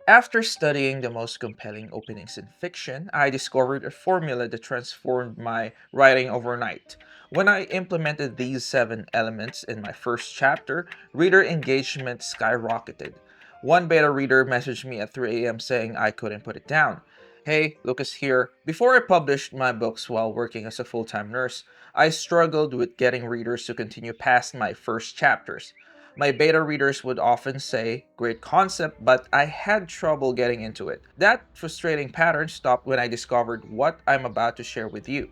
After studying the most compelling openings in fiction, I discovered a formula that transformed my writing overnight. When I implemented these 7 elements in my first chapter, reader engagement skyrocketed. One beta reader messaged me at 3 a.m. saying I couldn't put it down. Hey, Lucas here. Before I published my books while working as a full time nurse, I struggled with getting readers to continue past my first chapters. My beta readers would often say, great concept, but I had trouble getting into it. That frustrating pattern stopped when I discovered what I'm about to share with you.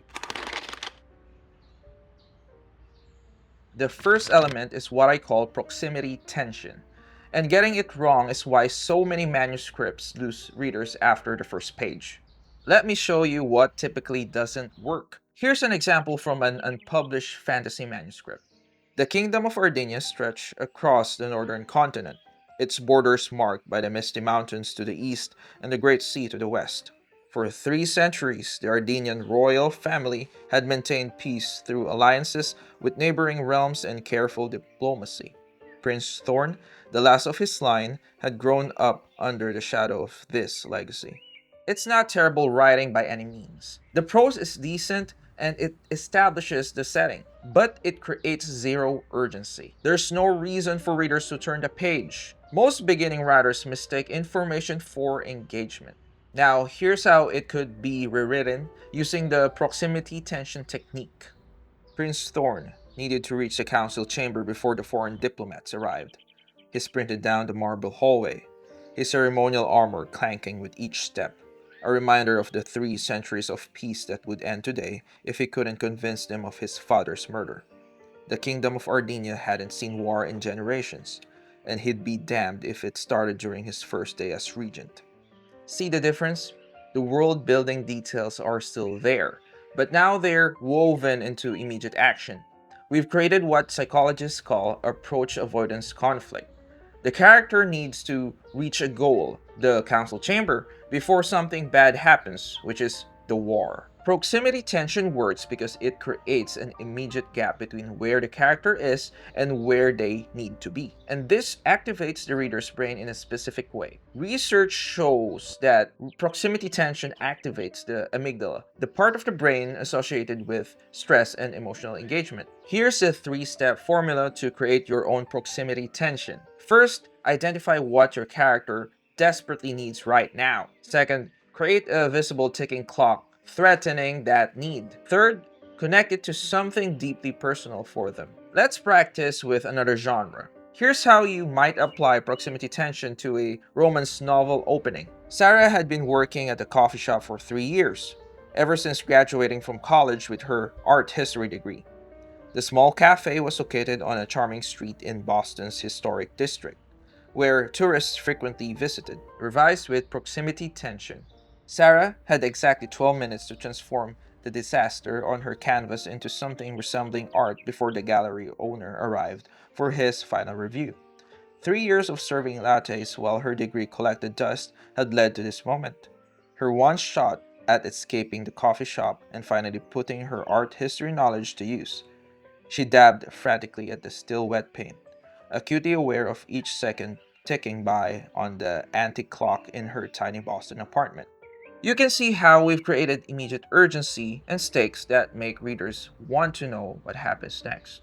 The first element is what I call proximity tension. And getting it wrong is why so many manuscripts lose readers after the first page. Let me show you what typically doesn't work. Here's an example from an unpublished fantasy manuscript. The kingdom of Ardinia stretched across the northern continent, its borders marked by the misty mountains to the east and the great sea to the west. For 3 centuries, the Ardenian royal family had maintained peace through alliances with neighboring realms and careful diplomacy. Prince Thorn, the last of his line, had grown up under the shadow of this legacy. It's not terrible writing by any means. The prose is decent and it establishes the setting, but it creates zero urgency. There's no reason for readers to turn the page. Most beginning writers mistake information for engagement. Now, here's how it could be rewritten using the proximity tension technique. Prince Thorn needed to reach the council chamber before the foreign diplomats arrived. He sprinted down the marble hallway, his ceremonial armor clanking with each step, a reminder of the 3 centuries of peace that would end today if he couldn't convince them of his father's murder. The kingdom of Ardinia hadn't seen war in generations, and he'd be damned if it started during his first day as regent. See the difference? The world building details are still there, but now they're woven into immediate action. We've created what psychologists call approach avoidance conflict. The character needs to reach a goal, the council chamber, before something bad happens, which is the war. Proximity tension works because it creates an immediate gap between where the character is and where they need to be. And this activates the reader's brain in a specific way. Research shows that proximity tension activates the amygdala, the part of the brain associated with stress and emotional engagement. Here's a 3-step formula to create your own proximity tension. First, identify what your character desperately needs right now. Second, create a visible ticking clock threatening that need. Third, connect it to something deeply personal for them. Let's practice with another genre. Here's how you might apply proximity tension to a romance novel opening. Sarah had been working at a coffee shop for 3 years, ever since graduating from college with her art history degree. The small cafe was located on a charming street in Boston's historic district, where tourists frequently visited. Revised with proximity tension. Sarah had exactly 12 minutes to transform the disaster on her canvas into something resembling art before the gallery owner arrived for his final review. 3 years of serving lattes while her degree collected dust had led to this moment. Her one shot at escaping the coffee shop and finally putting her art history knowledge to use. She dabbed frantically at the still wet paint, acutely aware of each second ticking by on the antique clock in her tiny Boston apartment. You can see how we've created immediate urgency and stakes that make readers want to know what happens next.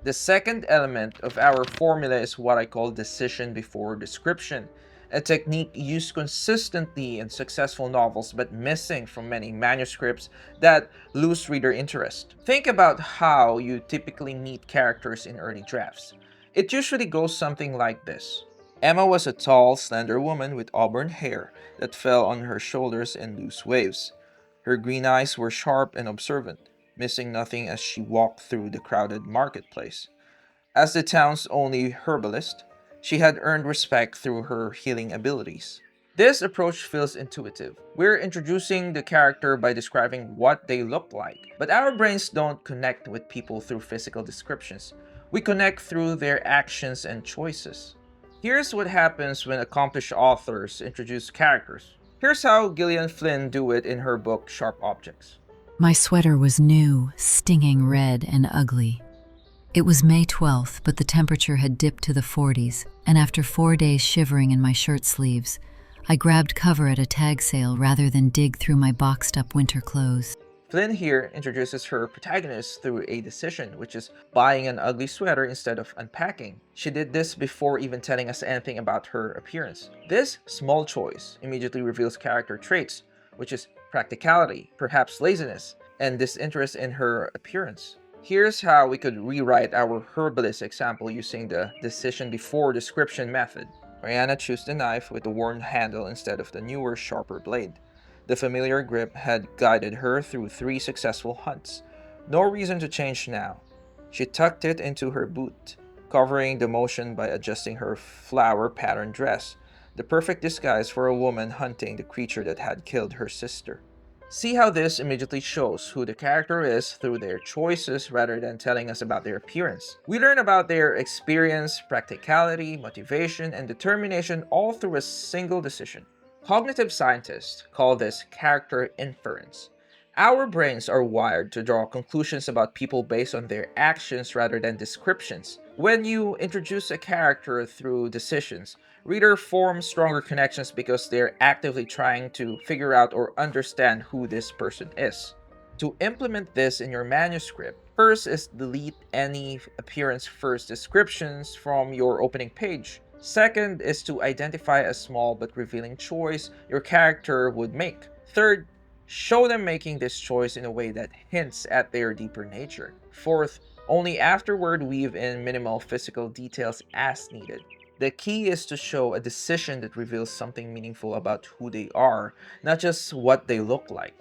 The second element of our formula is what I call decision before description, a technique used consistently in successful novels but missing from many manuscripts that lose reader interest. Think about how you typically meet characters in early drafts. It usually goes something like this. Emma was a tall, slender woman with auburn hair that fell on her shoulders in loose waves. Her green eyes were sharp and observant, missing nothing as she walked through the crowded marketplace. As the town's only herbalist, she had earned respect through her healing abilities. This approach feels intuitive. We're introducing the character by describing what they look like, but our brains don't connect with people through physical descriptions. We connect through their actions and choices. Here's what happens when accomplished authors introduce characters. Here's how Gillian Flynn do it in her book Sharp Objects. My sweater was new, stinging red and ugly. It was May 12th, but the temperature had dipped to the 40s, and after 4 days shivering in my shirt sleeves, I grabbed cover at a tag sale rather than dig through my boxed-up winter clothes. Flynn here introduces her protagonist through a decision, which is buying an ugly sweater instead of unpacking. She did this before even telling us anything about her appearance. This small choice immediately reveals character traits, which is practicality, perhaps laziness, and disinterest in her appearance. Here's how we could rewrite our herbalist example using the decision before description method. Mariana chose the knife with the worn handle instead of the newer, sharper blade. The familiar grip had guided her through 3 successful hunts. No reason to change now. She tucked it into her boot, covering the motion by adjusting her flower pattern dress, the perfect disguise for a woman hunting the creature that had killed her sister. See how this immediately shows who the character is through their choices rather than telling us about their appearance. We learn about their experience, practicality, motivation, and determination all through a single decision. Cognitive scientists call this character inference. Our brains are wired to draw conclusions about people based on their actions rather than descriptions. When you introduce a character through decisions, reader forms stronger connections because they're actively trying to figure out or understand who this person is. To implement this in your manuscript, first is delete any appearance first descriptions from your opening page. Second is to identify a small but revealing choice your character would make. Third, show them making this choice in a way that hints at their deeper nature. Fourth, only afterward weave in minimal physical details as needed. The key is to show a decision that reveals something meaningful about who they are, not just what they look like.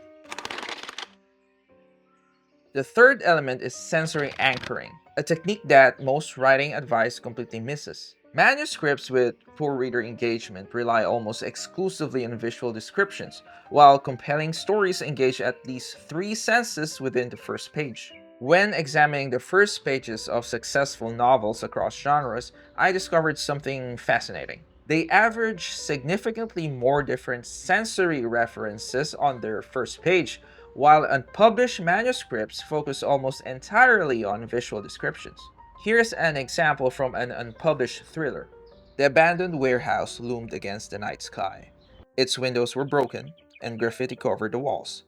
The third element is sensory anchoring, a technique that most writing advice completely misses. Manuscripts with poor reader engagement rely almost exclusively on visual descriptions, while compelling stories engage at least 3 senses within the first page. When examining the first pages of successful novels across genres, I discovered something fascinating. They average significantly more different sensory references on their first page, while unpublished manuscripts focus almost entirely on visual descriptions. Here's an example from an unpublished thriller. The abandoned warehouse loomed against the night sky. Its windows were broken, and graffiti covered the walls.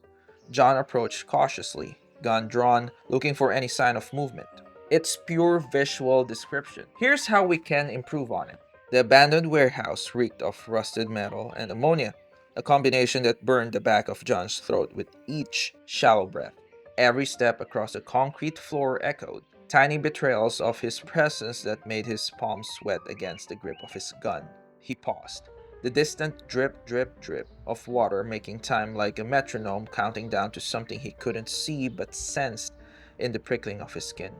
John approached cautiously, gun drawn, looking for any sign of movement. It's pure visual description. Here's how we can improve on it. The abandoned warehouse reeked of rusted metal and ammonia, a combination that burned the back of John's throat with each shallow breath. Every step across the concrete floor echoed, tiny betrayals of his presence that made his palms sweat against the grip of his gun. He paused, the distant drip, drip, drip of water making time like a metronome counting down to something he couldn't see but sensed in the prickling of his skin.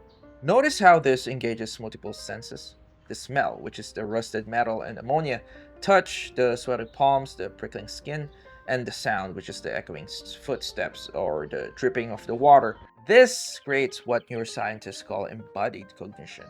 Notice how this engages multiple senses. The smell, which is the rusted metal and ammonia, touch, the sweaty palms, the prickling skin, and the sound, which is the echoing footsteps or the dripping of the water. This creates what neuroscientists call embodied cognition,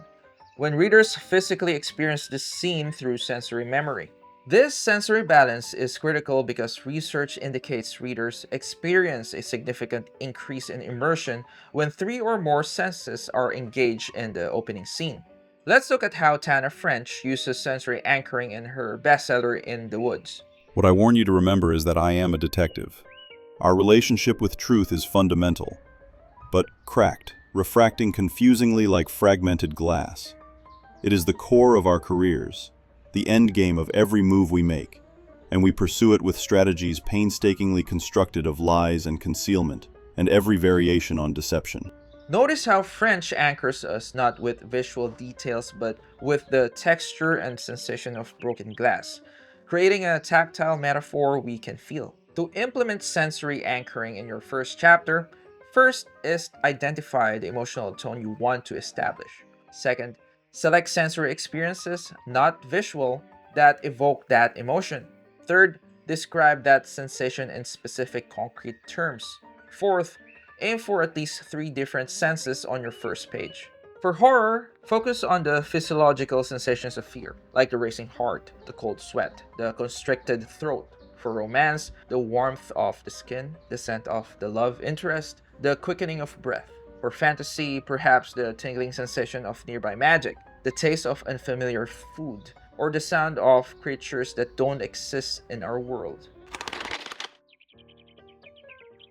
when readers physically experience the scene through sensory memory. This sensory balance is critical because research indicates readers experience a significant increase in immersion when 3 or more senses are engaged in the opening scene. Let's look at how Tana French uses sensory anchoring in her bestseller In the Woods. What I warn you to remember is that I am a detective. Our relationship with truth is fundamental, but cracked, refracting confusingly like fragmented glass. It is the core of our careers, the end game of every move we make, and we pursue it with strategies painstakingly constructed of lies and concealment, and every variation on deception. Notice how French anchors us not with visual details but with the texture and sensation of broken glass, creating a tactile metaphor we can feel. To implement sensory anchoring in your first chapter, first is identify the emotional tone you want to establish. Second, select sensory experiences, not visual, that evoke that emotion. Third, describe that sensation in specific concrete terms. Fourth, aim for at least 3 different senses on your first page. For horror, focus on the physiological sensations of fear, like the racing heart, the cold sweat, the constricted throat. For romance, the warmth of the skin, the scent of the love interest, the quickening of breath. For fantasy, perhaps the tingling sensation of nearby magic, the taste of unfamiliar food, or the sound of creatures that don't exist in our world.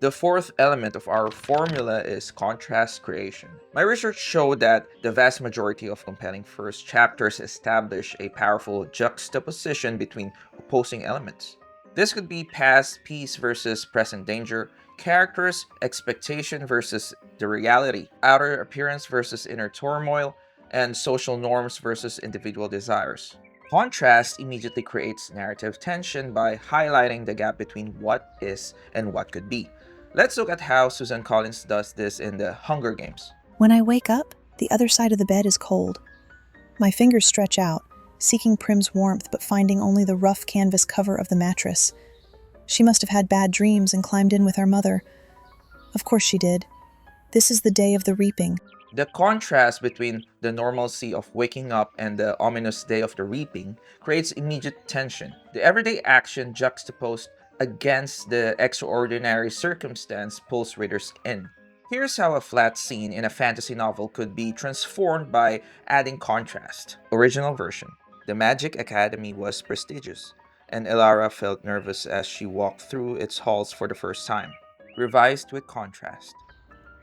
The fourth element of our formula is contrast creation. My research showed that the vast majority of compelling first chapters establish a powerful juxtaposition between opposing elements. This could be past peace versus present danger, characters' expectation versus the reality, outer appearance versus inner turmoil, and social norms versus individual desires. Contrast immediately creates narrative tension by highlighting the gap between what is and what could be. Let's look at how Suzanne Collins does this in The Hunger Games. When I wake up, the other side of the bed is cold. My fingers stretch out, seeking Prim's warmth but finding only the rough canvas cover of the mattress. She must have had bad dreams and climbed in with our mother. Of course she did. This is the day of the reaping. The contrast between the normalcy of waking up and the ominous day of the reaping creates immediate tension. The everyday action juxtaposed against the extraordinary circumstance pulls readers in. Here's how a flat scene in a fantasy novel could be transformed by adding contrast. Original version. The Magic Academy was prestigious, and Elara felt nervous as she walked through its halls for the first time. Revised with contrast.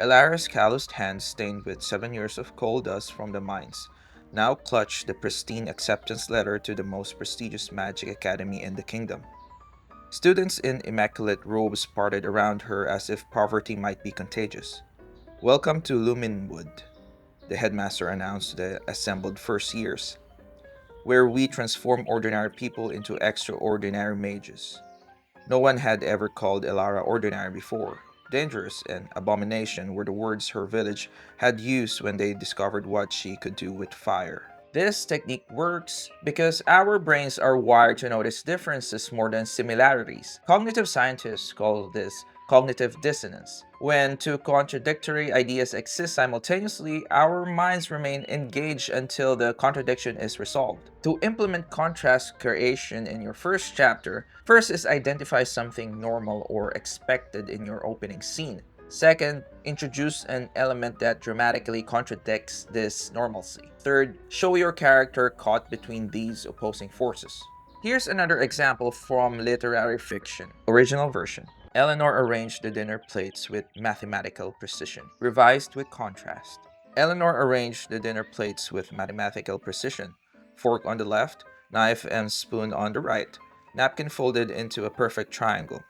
Elara's calloused hands, stained with 7 years of coal dust from the mines, now clutched the pristine acceptance letter to the most prestigious magic academy in the kingdom. Students in immaculate robes parted around her as if poverty might be contagious. "Welcome to Luminwood," the headmaster announced to the assembled first years, "where we transform ordinary people into extraordinary mages." No one had ever called Elara ordinary before. Dangerous and abomination were the words her village had used when they discovered what she could do with fire. This technique works because our brains are wired to notice differences more than similarities. Cognitive scientists call this cognitive dissonance. When two contradictory ideas exist simultaneously, our minds remain engaged until the contradiction is resolved. To implement contrast creation in your first chapter, first is identify something normal or expected in your opening scene. Second, introduce an element that dramatically contradicts this normalcy. Third, show your character caught between these opposing forces. Here's another example from literary fiction. Original version. Eleanor arranged the dinner plates with mathematical precision. Revised with contrast. Eleanor arranged the dinner plates with mathematical precision. Fork on the left, knife and spoon on the right, napkin folded into a perfect triangle.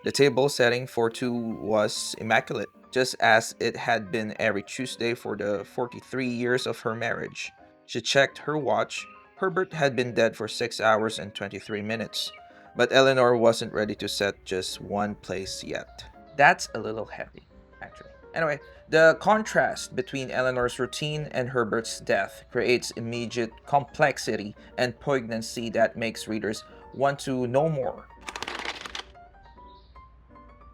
The table setting for two was immaculate, just as it had been every Tuesday for the 43 years of her marriage. She checked her watch. Herbert had been dead for 6 hours and 23 minutes. But Eleanor wasn't ready to set just one place yet. That's a little heavy, actually. Anyway, the contrast between Eleanor's routine and Herbert's death creates immediate complexity and poignancy that makes readers want to know more.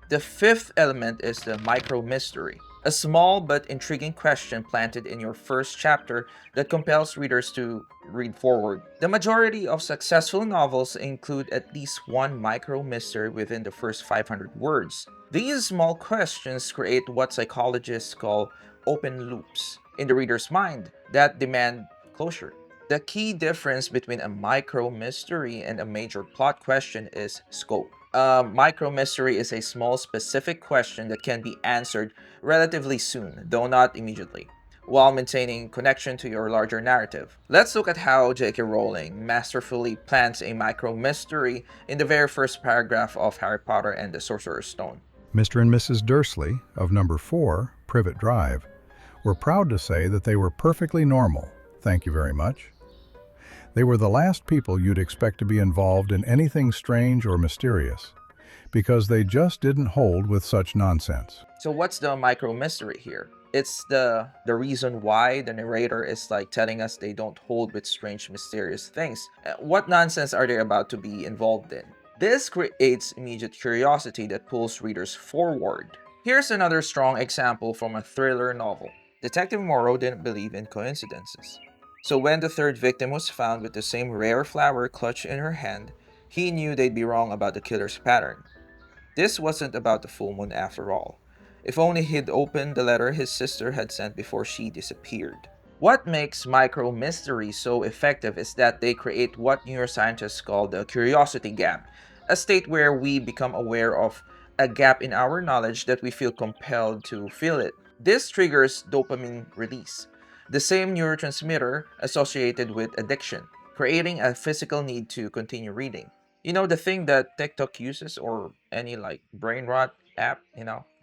The fifth element is the micro-mystery, a small but intriguing question planted in your first chapter that compels readers to read forward. The majority of successful novels include at least one micro-mystery within the first 500 words. These small questions create what psychologists call open loops in the reader's mind that demand closure. The key difference between a micro-mystery and a major plot question is scope. A micro-mystery is a small specific question that can be answered relatively soon, though not immediately, while maintaining connection to your larger narrative. Let's look at how J.K. Rowling masterfully plants a micro-mystery in the very first paragraph of Harry Potter and the Sorcerer's Stone. Mr. and Mrs. Dursley, of number 4, Privet Drive, were proud to say that they were perfectly normal. Thank you very much. They were the last people you'd expect to be involved in anything strange or mysterious, because they just didn't hold with such nonsense. So what's the micro-mystery here? It's the reason why the narrator is like telling us they don't hold with strange, mysterious things. What nonsense are they about to be involved in? This creates immediate curiosity that pulls readers forward. Here's another strong example from a thriller novel. Detective Moreau didn't believe in coincidences. So when the third victim was found with the same rare flower clutched in her hand, he knew they'd be wrong about the killer's pattern. This wasn't about the full moon after all. If only he'd opened the letter his sister had sent before she disappeared. What makes micro mysteries so effective is that they create what neuroscientists call the curiosity gap, a state where we become aware of a gap in our knowledge that we feel compelled to fill it. This triggers dopamine release, the same neurotransmitter associated with addiction, creating a physical need to continue reading. You know, the thing that TikTok uses or any like brain rot app,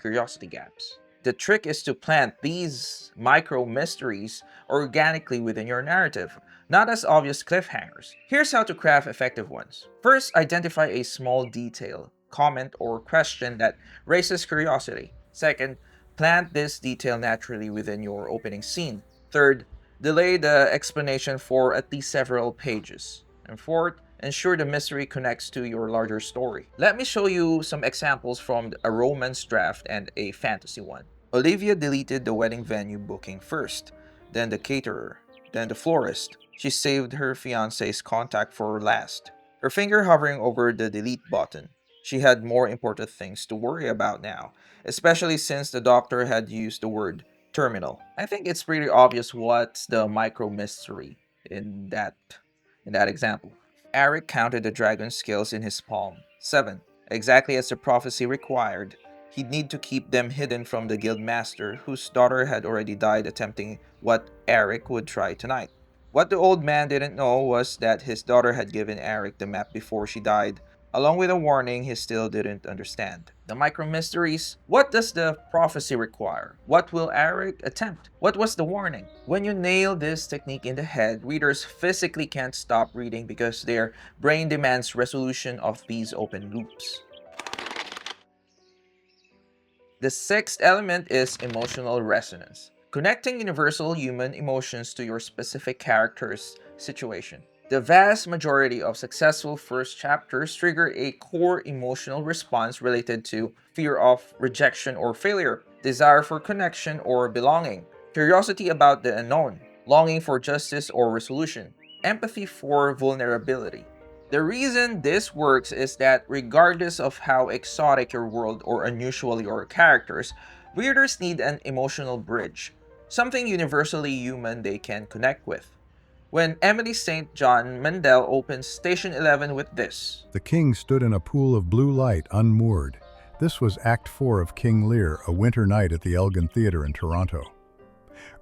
curiosity gaps. The trick is to plant these micro mysteries organically within your narrative, not as obvious cliffhangers. Here's how to craft effective ones. First, identify a small detail, comment, or question that raises curiosity. Second, plant this detail naturally within your opening scene. Third, delay the explanation for at least several pages. And fourth, ensure the mystery connects to your larger story. Let me show you some examples from a romance draft and a fantasy one. Olivia deleted the wedding venue booking first, then the caterer, then the florist. She saved her fiance's contact for last, her finger hovering over the delete button. She had more important things to worry about now, especially since the doctor had used the word terminal. I think it's pretty obvious what's the micro mystery in that example. Eric counted the dragon scales in his palm. 7. Exactly as the prophecy required. He'd need to keep them hidden from the guild master, whose daughter had already died attempting what Eric would try tonight. What the old man didn't know was that his daughter had given Eric the map before she died, along with a warning he still didn't understand. The micro mysteries. What does the prophecy require? What will Eric attempt? What was the warning? When you nail this technique in the head, readers physically can't stop reading because their brain demands resolution of these open loops. The sixth element is emotional resonance, connecting universal human emotions to your specific character's situation. The vast majority of successful first chapters trigger a core emotional response related to fear of rejection or failure, desire for connection or belonging, curiosity about the unknown, longing for justice or resolution, empathy for vulnerability. The reason this works is that regardless of how exotic your world or unusual your characters, readers need an emotional bridge, something universally human they can connect with. When Emily St. John Mandel opens Station 11 with this. The king stood in a pool of blue light, unmoored. This was Act 4 of King Lear, A Winter Night at the Elgin Theatre in Toronto.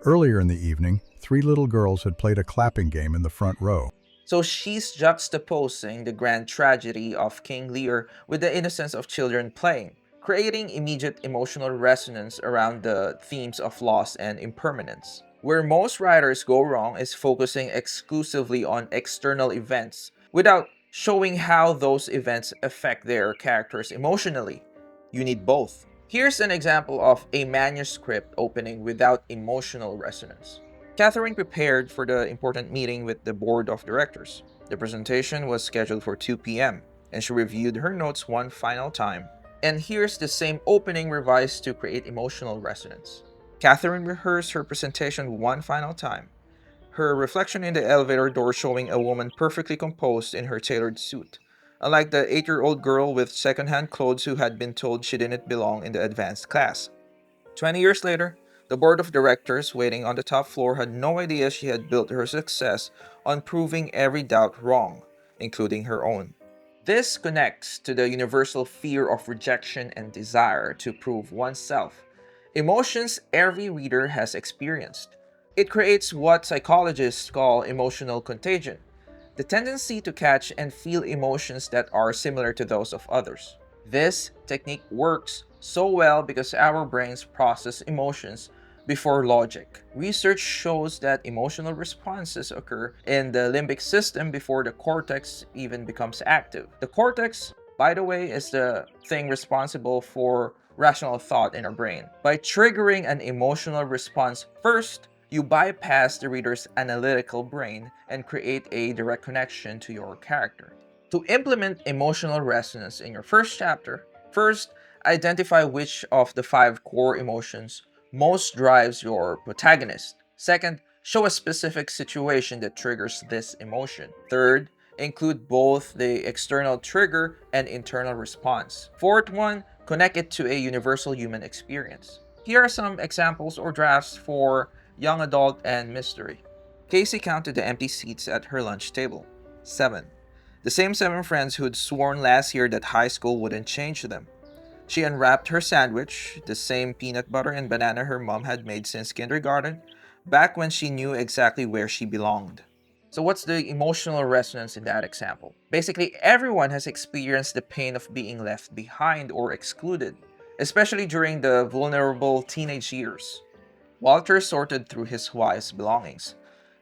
Earlier in the evening, 3 little girls had played a clapping game in the front row. So she's juxtaposing the grand tragedy of King Lear with the innocence of children playing, creating immediate emotional resonance around the themes of loss and impermanence. Where most writers go wrong is focusing exclusively on external events without showing how those events affect their characters emotionally. You need both. Here's an example of a manuscript opening without emotional resonance. Catherine prepared for the important meeting with the board of directors. The presentation was scheduled for 2 p.m., and she reviewed her notes one final time. And here's the same opening revised to create emotional resonance. Catherine rehearsed her presentation one final time, her reflection in the elevator door showing a woman perfectly composed in her tailored suit, unlike the 8-year-old girl with second-hand clothes who had been told she didn't belong in the advanced class. 20 years later, the board of directors waiting on the top floor had no idea she had built her success on proving every doubt wrong, including her own. This connects to the universal fear of rejection and desire to prove oneself, emotions every reader has experienced. It creates what psychologists call emotional contagion, the tendency to catch and feel emotions that are similar to those of others. This technique works so well because our brains process emotions before logic. Research shows that emotional responses occur in the limbic system before the cortex even becomes active. The cortex, by the way, is the thing responsible for rational thought in our brain. By triggering an emotional response first, you bypass the reader's analytical brain and create a direct connection to your character. To implement emotional resonance in your first chapter, first, identify which of the 5 core emotions most drives your protagonist. Second, show a specific situation that triggers this emotion. Third, include both the external trigger and internal response. Fourth one, connect it to a universal human experience. Here are some examples or drafts for young adult and mystery. Casey counted the empty seats at her lunch table. 7. The same 7 friends who'd sworn last year that high school wouldn't change them. She unwrapped her sandwich, the same peanut butter and banana her mom had made since kindergarten, back when she knew exactly where she belonged. So, what's the emotional resonance in that example? Basically, everyone has experienced the pain of being left behind or excluded, especially during the vulnerable teenage years. Walter sorted through his wife's belongings,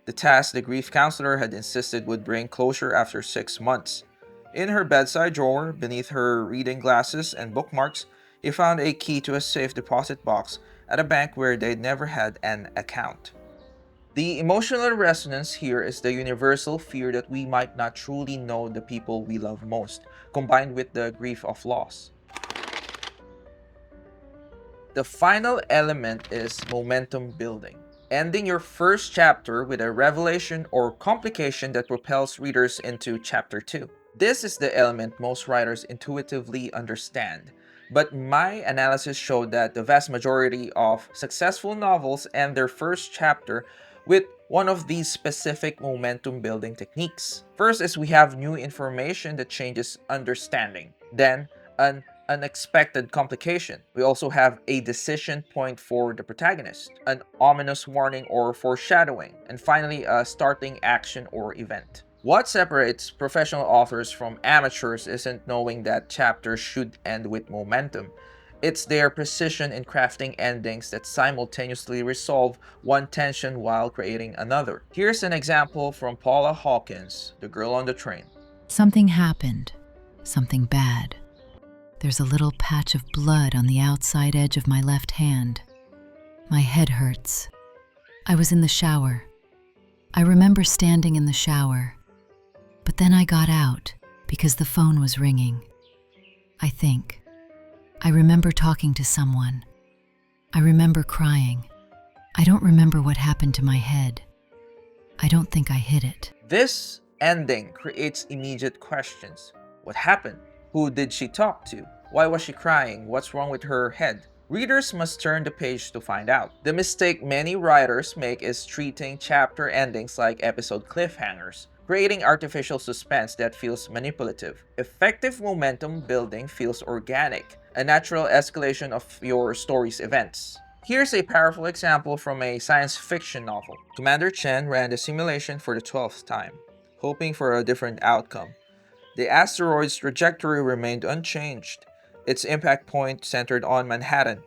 the task the grief counselor had insisted would bring closure after 6 months. In her bedside drawer, beneath her reading glasses and bookmarks, he found a key to a safe deposit box at a bank where they'd never had an account. The emotional resonance here is the universal fear that we might not truly know the people we love most, combined with the grief of loss. The final element is momentum building. Ending your first chapter with a revelation or complication that propels readers into chapter 2. This is the element most writers intuitively understand, but my analysis showed that the vast majority of successful novels end their first chapter with one of these specific momentum building techniques. First is we have new information that changes understanding. Then, an unexpected complication. We also have a decision point for the protagonist, an ominous warning or foreshadowing, and finally a starting action or event. What separates professional authors from amateurs isn't knowing that chapters should end with momentum. It's their precision in crafting endings that simultaneously resolve one tension while creating another. Here's an example from Paula Hawkins, The Girl on the Train. Something happened. Something bad. There's a little patch of blood on the outside edge of my left hand. My head hurts. I was in the shower. I remember standing in the shower. But then I got out because the phone was ringing. I think. I remember talking to someone. I remember crying. I don't remember what happened to my head. I don't think I hit it. This ending creates immediate questions. What happened? Who did she talk to? Why was she crying? What's wrong with her head? Readers must turn the page to find out. The mistake many writers make is treating chapter endings like episode cliffhangers, creating artificial suspense that feels manipulative. Effective momentum building feels organic, a natural escalation of your story's events. Here's a powerful example from a science fiction novel. Commander Chen ran the simulation for the 12th time, hoping for a different outcome. The asteroid's trajectory remained unchanged, its impact point centered on Manhattan.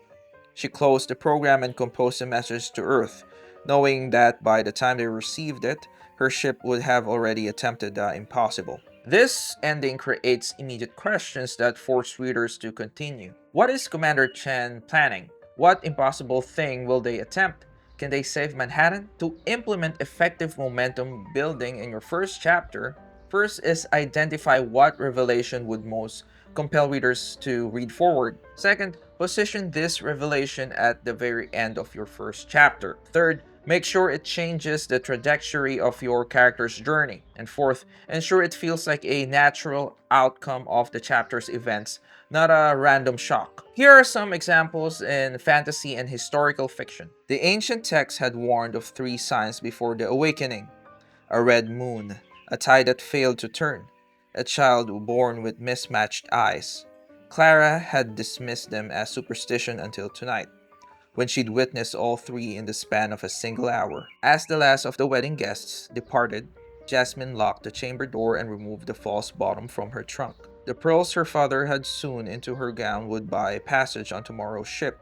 She closed the program and composed a message to Earth, knowing that by the time they received it, her ship would have already attempted the impossible. This ending creates immediate questions that force readers to continue. What is Commander Chen planning? What impossible thing will they attempt? Can they save Manhattan? To implement effective momentum building in your first chapter, first is identify what revelation would most compel readers to read forward. Second, position this revelation at the very end of your first chapter. Third, make sure it changes the trajectory of your character's journey. And fourth, ensure it feels like a natural outcome of the chapter's events, not a random shock. Here are some examples in fantasy and historical fiction. The ancient texts had warned of 3 signs before the awakening: a red moon, a tide that failed to turn, a child born with mismatched eyes. Clara had dismissed them as superstition until tonight, when she'd witnessed all 3 in the span of a single hour. As the last of the wedding guests departed, Jasmine locked the chamber door and removed the false bottom from her trunk. The pearls her father had sewn into her gown would buy passage on tomorrow's ship,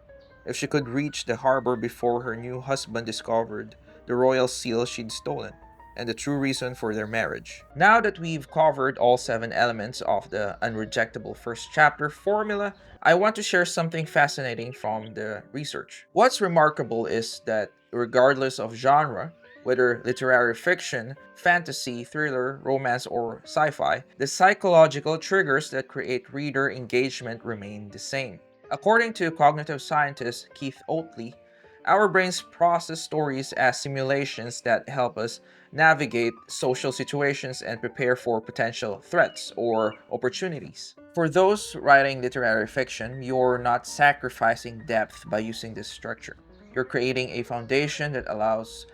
if she could reach the harbor before her new husband discovered the royal seal she'd stolen, and the true reason for their marriage. Now that we've covered all 7 elements of the unrejectable first chapter formula, I want to share something fascinating from the research. What's remarkable is that regardless of genre, whether literary fiction, fantasy, thriller, romance, or sci-fi, the psychological triggers that create reader engagement remain the same. According to cognitive scientist Keith Oatley, our brains process stories as simulations that help us navigate social situations and prepare for potential threats or opportunities. For those writing literary fiction, you're not sacrificing depth by using this structure. You're creating a foundation that allows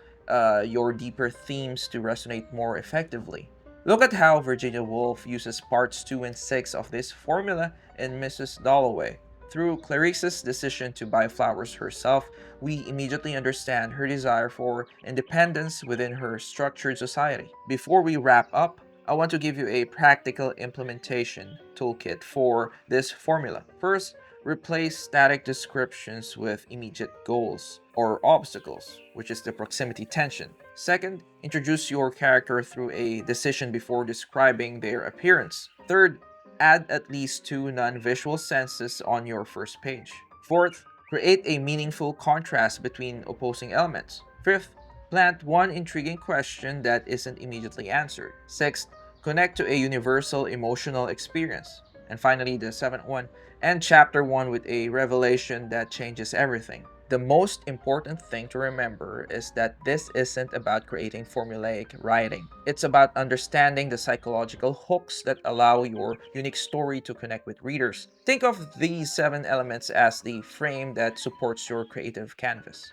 your deeper themes to resonate more effectively. Look at how Virginia Woolf uses parts 2 and 6 of this formula in Mrs. Dalloway. Through Clarice's decision to buy flowers herself, we immediately understand her desire for independence within her structured society. Before we wrap up, I want to give you a practical implementation toolkit for this formula. First, replace static descriptions with immediate goals or obstacles, which is the proximity tension. Second, introduce your character through a decision before describing their appearance. Third, add at least 2 non-visual senses on your first page. Fourth, create a meaningful contrast between opposing elements. Fifth, plant one intriguing question that isn't immediately answered. Sixth, connect to a universal emotional experience. And finally, the seventh one, end chapter 1 with a revelation that changes everything. The most important thing to remember is that this isn't about creating formulaic writing. It's about understanding the psychological hooks that allow your unique story to connect with readers. Think of these 7 elements as the frame that supports your creative canvas.